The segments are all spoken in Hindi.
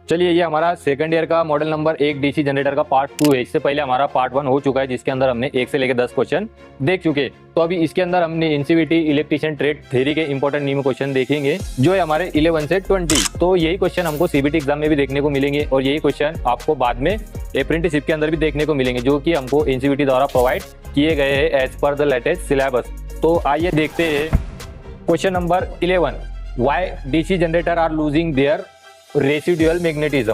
चलिए, ये हमारा सेकंड ईयर का मॉडल नंबर 1 डीसी जनरेटर का पार्ट 2 है। इससे पहले हमारा पार्ट 1 हो चुका है, जिसके अंदर हमने 1 से लेकर 10 क्वेश्चन देख चुके। तो अभी इसके अंदर हमने एनसीवीटी इलेक्ट्रिशियन ट्रेड थ्योरी के इंपॉर्टेंट न्यू क्वेश्चन देखेंगे, जो है हमारे 11 से 20। तो यही क्वेश्चन हमको सीबीटी एग्जाम में भी देखने को मिलेंगे और यही क्वेश्चन आपको बाद में अप्रेंटिसशिप के अंदर भी देखने को मिलेंगे, जो कि हमको एनसीवीटी द्वारा प्रोवाइड किए गए हैं as per the latest syllabus. तो आइए देखते हैं question number 11, why DC generator are losing their residual magnetism.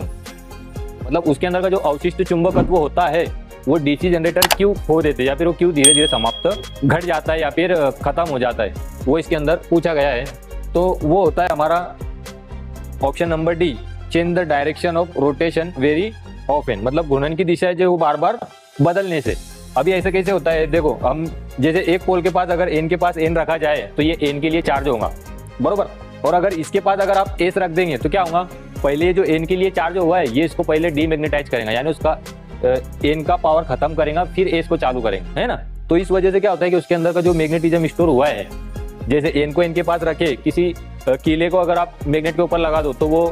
मतलब उसके अंदर का जो अवशिष्ट चुंबकत्व होता है वो डीसी जनरेटर क्यों खो देते हैं, या फिर वो क्यों धीरे धीरे समाप्त घट जाता है या फिर खत्म हो जाता है, वो इसके अंदर पूछा गया है। तो वो होता है हमारा option number D, change the direction of rotation very often. मतलब घूर्णन की दिशा है जो बार बार बदलने से। अभी ऐसे कैसे होता है, देखो हम जैसे एक पोल के पास अगर एन के पास एन रखा जाए तो ये एन के लिए चार्ज होगा, बरोबर। और अगर इसके पास अगर आप एस रख देंगे तो क्या होगा, पहले ये जो एन के लिए चार्ज हुआ है ये इसको पहले डीमैग्नेटाइज करेगा, यानी उसका एन का पावर खत्म करेगा, फिर एस को चालू करेगा, है ना। तो इस वजह से क्या होता है कि उसके अंदर का जो मैग्नेटिज्म स्टोर हुआ है, जैसे एन को एन के पास रखे, किसी कीले को अगर आप मैग्नेट के ऊपर लगा दो तो वो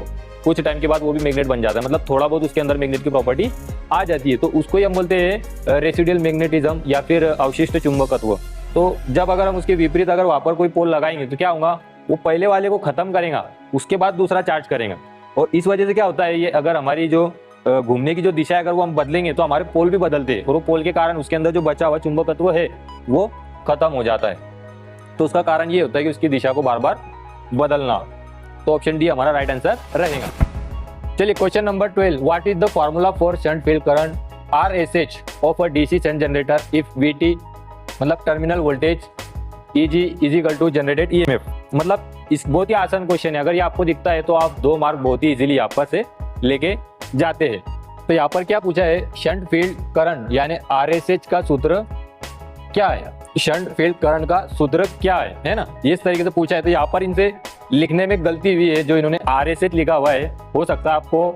कुछ टाइम के बाद वो भी मैग्नेट बन जाता है। मतलब थोड़ा बहुत उसके अंदर मैग्नेट की प्रॉपर्टी आ जाती है। तो उसको ही हम बोलते हैं रेसिडुअल मैग्नेटिज्म या फिर अवशिष्ट चुंबकत्व। तो जब अगर हम उसके विपरीत अगर वहां पर कोई पोल लगाएंगे तो क्या होगा, वो पहले वाले को खत्म करेगा, उसके बाद दूसरा चार्ज करेगा। और इस वजह से क्या होता है, ये अगर हमारी जो घूमने की जो दिशा है अगर वो हम बदलेंगे तो हमारे पोल भी बदलते हैं, और वो पोल के कारण उसके अंदर जो बचा हुआ चुंबकत्व है वो खत्म हो जाता है। तो उसका कारण ये होता है कि उसकी दिशा को बार बार बदलना। तो ऑप्शन डी हमारा राइट आंसर रहेगा। चलिए question number 12, what is the formula for shunt field current RSH of a DC shunt generator if VT, मतलब terminal voltage EG is equal to generated EMF. मतलब इस बहुत ही आसान क्वेश्चन है, अगर ये आपको दिखता है तो आप 2 मार्क बहुत ही इजीली यहाँ पर से लेके जाते हैं। तो यहाँ पर क्या पूछा है, शंट फील्ड करंट यानी आरएसएच का सूत्र क्या है, शंट फील्ड करंट का सूत्र क्या है ना, इस तरीके से पूछा है। तो यहाँ पर इनसे लिखने में गलती हुई है, जो इन्होंने आरएसएच लिखा हुआ है, हो सकता है आपको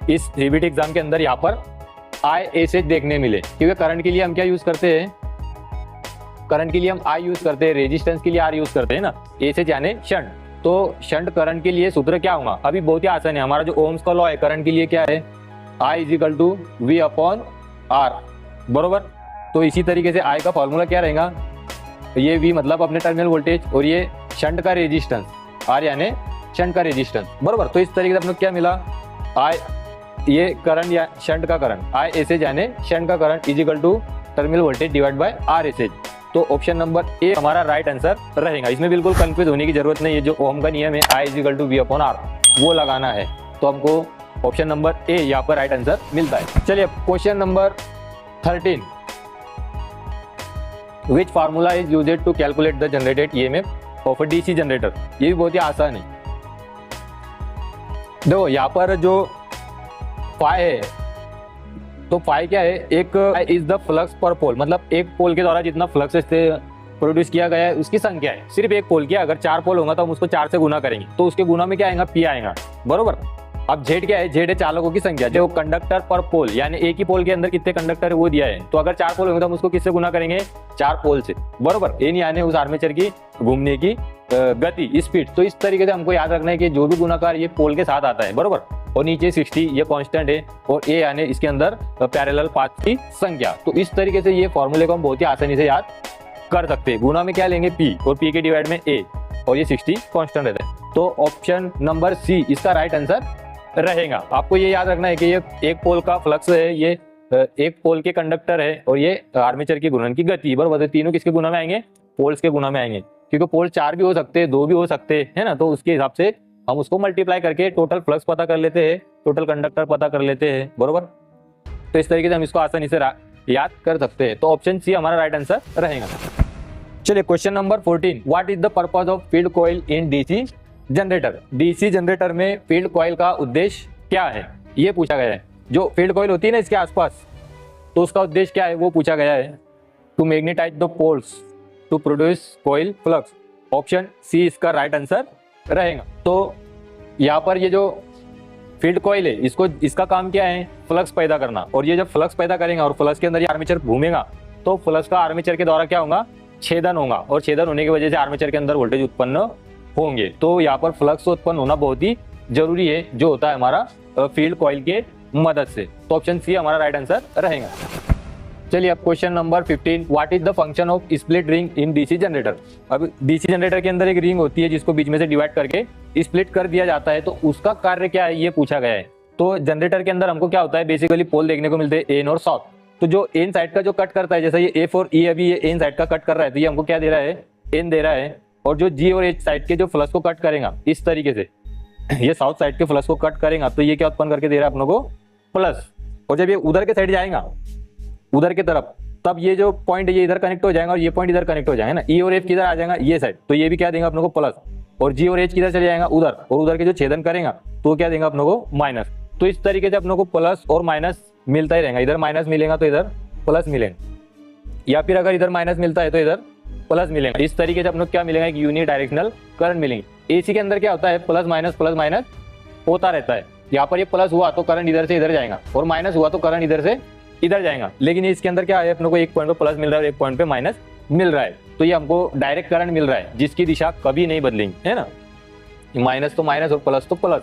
इस सीबीटी एग्जाम के अंदर यहाँ पर आईएसएच देखने मिले, क्योंकि करंट के लिए हम क्या यूज करते हैं, करंट के लिए हम आई यूज करते हैं, रेजिस्टेंस के लिए आर यूज करते हैं ना, एसएच यानी शंट। तो शंट करंट के लिए सूत्र क्या होगा, अभी बहुत ही आसान है, हमारा जो ओम्स का लॉ है करंट के लिए क्या है, I is equal to V upon R, बरोबर। तो इसी तरीके से आई का फॉर्मूला क्या रहेगा, ये वी मतलब अपने टर्मिनल वोल्टेज और ये शंट का रेजिस्टेंस, आर यानी शंट का रेजिस्टेंस, बरोबर। तो इस तरीके से अपने क्या मिला, आई ये करंट या शंट का करंट, आई एसएच यानी शंट का current is equal to terminal voltage divide by R SH. तो ऑप्शन नंबर ए हमारा राइट आंसर रहेगा। इसमें बिल्कुल कंफ्यूज होने की जरूरत नहीं है, जो ओम का नियम है I is equal to V upon R वो लगाना है। तो हमको ऑप्शन नंबर ए यहाँ पर राइट आंसर मिलता है। चलिए question number 13, which formula is used to calculate the generated EMF of a DC generator. ये भी बहुत ही आसान है। देखो यहाँ पर जो फाई है, तो फाई क्या है, एक इज द फ्लक्स पर पोल, मतलब एक पोल के द्वारा जितना फ्लक्स से प्रोड्यूस किया गया है उसकी संख्या है, सिर्फ एक पोल की। अगर 4 पोल होगा तो हम उसको 4 से गुना करेंगे, तो उसके गुना में क्या आएगा, पी आएगा, बरोबर। अब जेड क्या है, जेड है चालकों की संख्या, जो कंडक्टर पर पोल, यानी एक ही पोल के अंदर कितने कंडक्टर है वो दिया है। तो अगर 4 पोल होंगे तो हम उसको किससे गुना करेंगे, 4 पोल से, बरोबर। एन यानी उस आर्मेचर की घूमने की गति, स्पीड। तो इस तरीके से हमको याद रखना है कि जो भी गुणाकार ये पोल के साथ आता है, बरोबर। और नीचे 60 ये कांस्टेंट है, और ए यानी इसके अंदर पैरेलल पाथ की संख्या। तो इस तरीके से ये फॉर्मूले को हम बहुत ही आसानी से याद कर सकते हैं। गुना में क्या लेंगे, पी, और पी के डिवाइड में ए, और ये 60 कांस्टेंट रहता है। तो ऑप्शन नंबर सी इसका राइट आंसर रहेगा। आपको ये याद रखना है कि ये एक पोल का फ्लक्स है, ये एक पोल के कंडक्टर है, और ये आर्मेचर की घूर्णन की गति, बराबर। तीनों किसके गुना में आएंगे, पोल्स के गुना में आएंगे, क्योंकि पोल 4 भी हो सकते हैं, 2 भी हो सकते हैं, है ना। तो उसके हिसाब से हम उसको मल्टीप्लाई करके टोटल फ्लक्स पता कर लेते हैं, टोटल कंडक्टर पता कर लेते हैं, बरोबर। तो इस तरीके से हम इसको आसानी से याद कर सकते हैं। तो ऑप्शन सी हमारा राइट आंसर रहेगा। चलिए question number 14, what is the purpose of field coil in DC generator. DC generator में फील्ड कॉइल का उद्देश्य क्या है, ये पूछा गया है। जो फील्ड कॉइल होती है ना इसके आसपास, तो उसका उद्देश्य क्या है वो पूछा गया है। To magnetize the poles to produce coil flux. Option C इसका राइट आंसर रहेगा। तो यहाँ पर ये जो फील्ड कॉइल है, इसका काम क्या है, फ्लक्स पैदा करना। और ये जब फ्लक्स पैदा करेगा और फ्लक्स के अंदर ये आर्मेचर घूमेगा, तो फ्लक्स का आर्मेचर के द्वारा क्या होगा, छेदन होगा, और छेदन होने की वजह से आर्मेचर के अंदर वोल्टेज उत्पन्न होंगे। तो यहाँ पर फ्लक्स उत्पन्न होना बहुत ही जरूरी है, जो होता है हमारा फील्ड कॉइल के मदद से। तो ऑप्शन सी हमारा राइट आंसर रहेगा। चलिए अब question number 15, what is the function of split ring in DC generator. अब डीसी जनरेटर के अंदर एक रिंग होती है जिसको बीच में से डिवाइड करके स्प्लिट कर दिया जाता है, तो उसका कार्य क्या है ये पूछा गया है। तो जनरेटर के अंदर हमको क्या होता है, बेसिकली पोल देखने को मिलते हैं एन और साउथ। तो जो एन साइड का जो कट करता है, जैसे ये एफ और ई अभी ये एन साइड का कट कर रहा है, तो ये हमको क्या दे रहा है, एन दे रहा है। और जो जी और एच साइड के जो फ्लक्स को कट करेगा इस तरीके से, ये साउथ साइड के फ्लक्स को कट करेगा, तो ये क्या उत्पन्न करके दे रहा है अपनों को, प्लस। और जब ये उधर के साइड जाएगा, उधर की तरफ, तब ये जो पॉइंट ये इधर कनेक्ट हो जाएगा और ये पॉइंट इधर कनेक्ट हो जाएगा ना, ई और एफ किधर आ जाएगा ये साइड, तो ये भी क्या देंगे अपनों को, प्लस। और जी और एच किधर चले जाएगा, उधर, और उधर के जो छेदन करेगा तो क्या देंगे अपनों को, माइनस। तो इस तरीके से अपनों को प्लस और माइनस मिलता ही रहेगा, इधर माइनस मिलेगा तो इधर प्लस मिलेगा, या फिर अगर इधर माइनस मिलता है तो इधर प्लस मिलेगा। इस तरीके से अपनों को क्या मिलेगा, एक यूनि डायरेक्शनल करंट मिलेंगे। एसी के अंदर क्या होता है, प्लस माइनस होता रहता है। यहाँ पर ये प्लस हुआ तो करंट इधर से इधर जाएगा, और माइनस हुआ तो करंट इधर से इधर जाएगा। लेकिन इसके अंदर क्या है, अपनों को एक पॉइंट पे प्लस मिल रहा है और एक पॉइंट पे माइनस मिल रहा है, तो ये हमको डायरेक्ट करंट मिल रहा है जिसकी दिशा कभी नहीं बदलेंगी, है ना। माइनस तो माइनस और प्लस तो प्लस,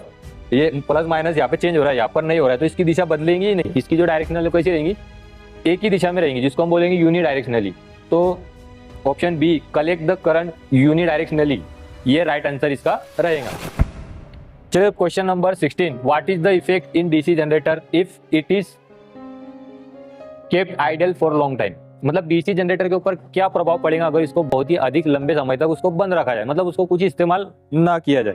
ये प्लस माइनस यहाँ पे चेंज हो रहा है, यहाँ पर नहीं हो रहा है, तो इसकी दिशा बदलेंगी ही नहीं। इसकी जो डायरेक्शनल कैसी रहेंगी, एक ही दिशा में रहेंगी, जिसको हम बोलेंगे यूनि डायरेक्शनली। तो option B, collect the current unidirectionally, ये राइट आंसर इसका रहेगा। चलिए question number 16, what is the effect in DC generator if it is kept idle for long time. मतलब डीसी जनरेटर के ऊपर क्या प्रभाव पड़ेगा अगर इसको बहुत ही अधिक लंबे समय तक उसको बंद रखा जाए, मतलब उसको कुछ इस्तेमाल ना किया जाए।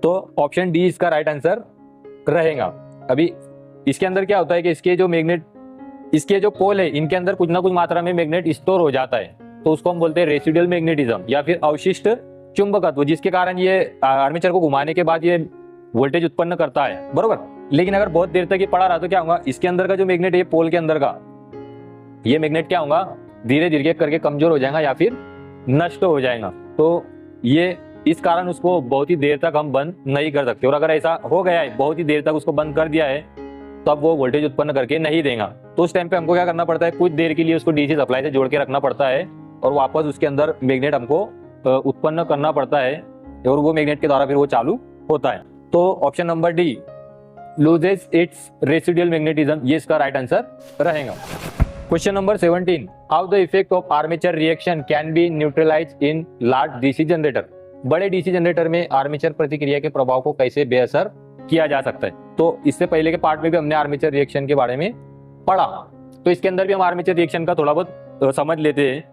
तो ऑप्शन डी इसका राइट आंसर रहेगा। अभी इसके अंदर क्या होता है कि इसके जो मैग्नेट, इसके जो पोल है, इनके अंदर कुछ ना कुछ मात्रा में मैग्नेट स्टोर हो जाता है, तो उसको हम बोलते हैं रेसिडुअल मैग्नेटिज्म या फिर अवशिष्ट चुंबकत्व, जिसके कारण ये आर्मेचर को घुमाने के बाद ये वोल्टेज उत्पन्न करता है, बरोबर। लेकिन अगर बहुत देर तक ये पड़ा रहा तो क्या होगा, इसके अंदर का जो मैग्नेट है, पोल के अंदर का ये मैग्नेट क्या होगा, धीरे धीरे करके कमजोर हो जाएगा या फिर नष्ट हो जाएगा। तो ये इस कारण उसको बहुत ही देर तक हम बंद नहीं कर सकते, और अगर ऐसा हो गया है, बहुत ही देर तक उसको बंद कर दिया है, तब वो वोल्टेज उत्पन्न करके नहीं देगा। तो उस टाइम पे हमको क्या करना पड़ता है, कुछ देर के लिए उसको डीसी सप्लाई से जोड़ के रखना पड़ता है, और वापस उसके अंदर मैग्नेट हमको उत्पन्न करना पड़ता है, और वो मैग्नेट के द्वारा फिर वो चालू होता है। तो option number D, loses its residual magnetism, ये इसका राइट आंसर रहेगा। Question number 17, how the effect of armature reaction can be neutralize in large DC generator. बड़े डीसी जनरेटर में आर्मेचर प्रतिक्रिया के प्रभाव को कैसे बेअसर किया जा सकता है। तो इससे पहले के पार्ट में भी हमने आर्मेचर रिएक्शन के बारे में पढ़ा, तो इसके अंदर भी हम आर्मेचर रिएक्शन का थोड़ा बहुत समझ लेते हैं।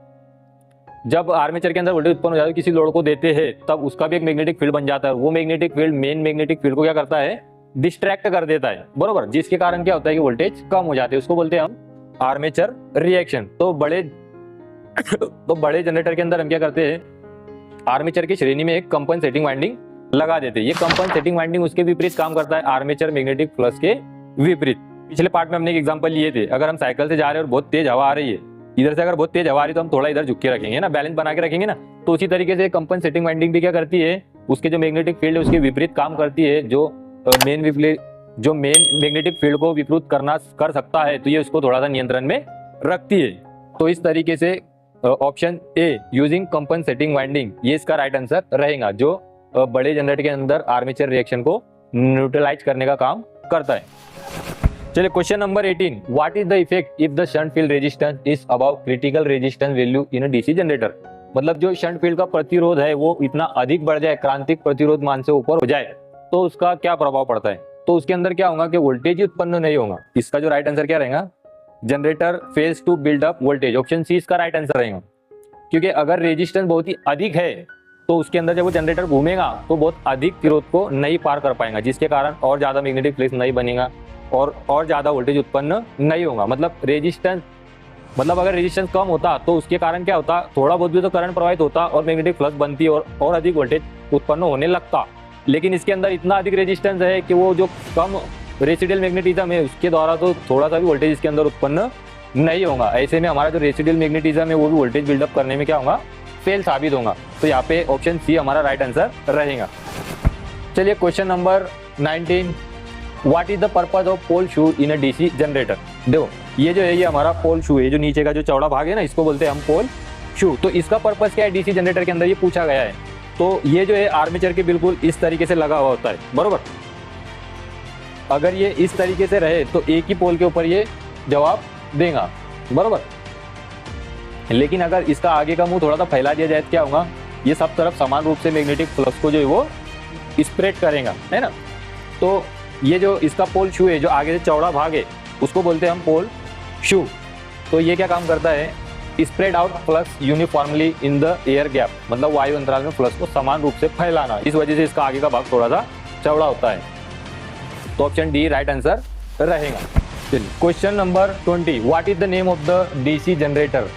जब आर्मेचर के अंदर वोल्टेज उत्पन्न हो जाता है, किसी लोड को देते हैं, तब उसका भी एक मैग्नेटिक फील्ड बन जाता है। वो magnetic field main magnetic field को क्या करता है, डिस्ट्रैक्ट कर देता है, बरोबर, जिसके कारण क्या होता है कि वोल्टेज कम हो जाते हैं। उसको बोलते हैं हम आर्मेचर रिएक्शन। तो बड़े जनरेटर के अंदर हम क्या करते हैं, आर्मेचर की श्रेणी में एक कंपनसेटिंग वाइंडिंग लगा देते हैं। ये कंपनसेटिंग वाइंडिंग उसके विपरीत काम करता है, आर्मेचर मैग्नेटिक फ्लक्स के विपरीत। पिछले पार्ट में हमने एक एग्जांपल लिए थे, अगर हम साइकिल से जा रहे हैं और बहुत तेज हवा आ रही है, इधर से अगर बहुत तेज हवा आ रही है तो हम थोड़ा इधर झुक के रखेंगे ना, बैलेंस बना के रखेंगे ना। तो उसी तरीके से कंपनसेटिंग वाइंडिंग भी क्या करती है, उसके जो मैग्नेटिक फील्ड है उसके विपरीत काम करती है। जो मेन मैग्नेटिक फील्ड को विकृत कर सकता है, तो ये उसको थोड़ा सा नियंत्रण में रखती है। तो इस तरीके से option A, using compensating winding, ये इसका राइट आंसर रहेगा, जो बड़े जनरेटर के अंदर आर्मेचर रिएक्शन को न्यूट्रलाइज करने का काम करता है। चलिए question number 18, what is the effect if the shunt field resistance is above critical resistance value in a DC generator. मतलब जो शंट फील्ड का प्रतिरोध है वो इतना अधिक बढ़ जाए, क्रांतिक प्रतिरोध मान से ऊपर हो जाए, तो उसका क्या प्रभाव पड़ता है। तो उसके अंदर क्या होगा कि वोल्टेज उत्पन्न नहीं होगा। इसका जो राइट आंसर क्या रहेगा, generator fails to build up voltage, option C इसका राइट आंसर रहेगा। क्योंकि अगर रेजिस्टेंस बहुत ही अधिक है तो उसके अंदर जब वो जनरेटर घूमेगा तो बहुत अधिक प्रतिरोध को नहीं पार कर पाएगा, जिसके कारण और ज्यादा मैग्नेटिक फ्लक्स नहीं बनेगा और ज्यादा वोल्टेज उत्पन्न नहीं होगा। मतलब अगर रेजिस्टेंस कम होता तो उसके कारण क्या होता, थोड़ा बहुत भी तो करंट प्रवाहित होता और मैग्नेटिक फ्लक्स बनती और अधिक वोल्टेज उत्पन्न होने लगता। लेकिन इसके अंदर इतना अधिक रेजिस्टेंस है कि वो जो कम रेसिडुअल मैग्नेटिज्म है उसके द्वारा तो थोड़ा सा भी वोल्टेज इसके अंदर उत्पन्न नहीं होगा। ऐसे में हमारा जो रेसिडुअल मैग्नेटिज्म है वो भी वोल्टेज बिल्डअप करने में क्या होगा, फेल साबित होगा। तो यहाँ पे ऑप्शन सी हमारा राइट आंसर रहेगा। चलिए question number 19, what is the purpose of pole shoe in a DC generator. देखो ये जो है ये हमारा पोल शू है, जो नीचे का जो चौड़ा भाग है ना, इसको बोलते हैं हम पोल शू। तो इसका पर्पज क्या है डीसी जनरेटर के अंदर, ये पूछा गया है। तो ये जो है आर्मेचर के बिल्कुल इस तरीके से लगा हुआ होता है, बरोबर। अगर ये इस तरीके से रहे तो एक ही पोल के ऊपर ये जवाब देगा, बरोबर। लेकिन अगर इसका आगे का मुंह थोड़ा सा फैला दिया जाए तो क्या होगा, ये सब तरफ समान रूप से मैग्नेटिक फ्लक्स को जो है वो स्प्रेड करेगा, है ना। तो ये जो इसका पोल शू है, जो आगे से चौड़ा भाग है, उसको बोलते हैं हम पोल शू। तो ये क्या काम करता है, spread out flux uniformly in the air gap, मतलब वायु अंतराल में फ्लक्स को समान रूप से फैलाना। इस वजह से इसका आगे का भाग थोड़ा सा चौड़ा होता है। तो ऑप्शन डी राइट आंसर रहेगा। चलिए question number 20, what is the name of the DC generator.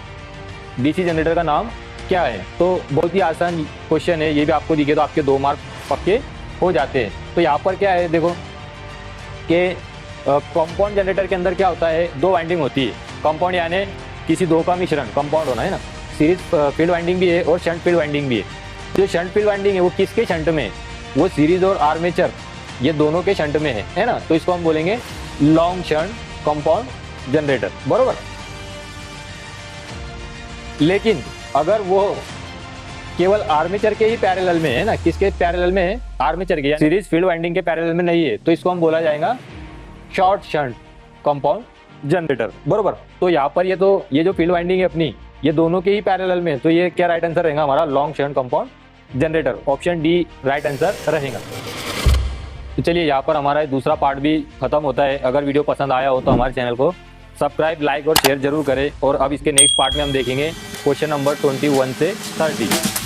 DC generator का नाम क्या है। तो बहुत ही आसान क्वेश्चन है, ये भी आपको दिखे तो आपके 2 मार्क पक्के हो जाते हैं। तो यहाँ पर क्या है, देखो कि कंपाउंड जनरेटर के अंदर क्या होता है, 2 वाइंडिंग होती है। कंपाउंड यानी किसी 2 का मिश्रण, कंपाउंड होना है ना। सीरीज फील्ड वाइंडिंग भी है और शंट फील्ड वाइंडिंग भी है। जो शंट फील्ड वाइंडिंग है वो किसके शंट में है, वो सीरीज और आर्मेचर ये दोनों के शंट में है ना। तो इसको हम बोलेंगे लॉन्ग शंट कंपाउंड जनरेटर, बरोबर। लेकिन अगर वो केवल आर्मेचर के ही पैरेलल में है ना, किसके पैरेलल में है, आर्मेचर के, सीरीज फील्ड वाइंडिंग के पैरेलल में नहीं है, तो इसको हम बोला जाएगा शॉर्ट शंट कंपाउंड जनरेटर, बरोबर। तो यहाँ पर ये जो फील्ड वाइंडिंग है अपनी, ये दोनों के ही पैरेलल में है, तो ये क्या राइट आंसर रहेगा हमारा, long shunt compound generator. Option D right answer रहेगा। तो चलिए यहाँ पर हमारा दूसरा पार्ट भी खत्म होता है। अगर वीडियो पसंद आया हो तो हमारे चैनल को सब्सक्राइब, लाइक और शेयर जरूर करें। और अब इसके नेक्स्ट पार्ट में हम देखेंगे क्वेश्चन नंबर 21 से 30।